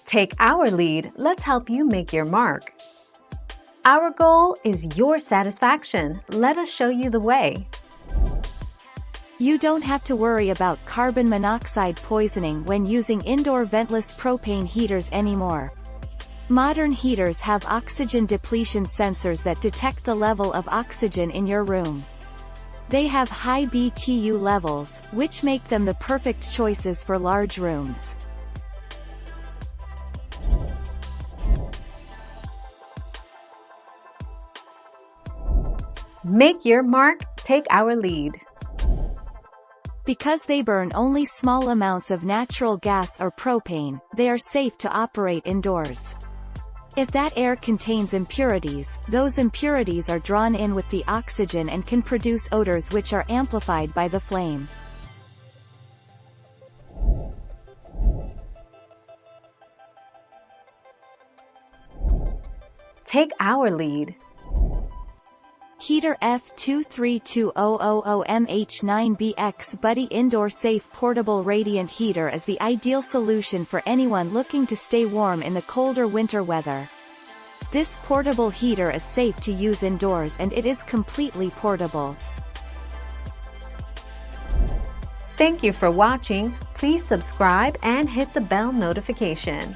Take our lead, let's help you make your mark. Our goal is your satisfaction. Let us show you the way. You don't have to worry about carbon monoxide poisoning when using indoor ventless propane heaters anymore. Modern heaters have oxygen depletion sensors that detect the level of oxygen in your room. They have high BTU levels, which make them the perfect choices for large rooms. Make your mark, take our lead. Because they burn only small amounts of natural gas or propane, they are safe to operate indoors. If that air contains impurities, those impurities are drawn in with the oxygen and can produce odors which are amplified by the flame. Take our lead. Heater F23200MH9BX Buddy Indoor Safe Portable Radiant Heater is the ideal solution for anyone looking to stay warm in the colder winter weather. This portable heater is safe to use indoors and it is completely portable. Thank you for watching. Please subscribe and hit the bell notification.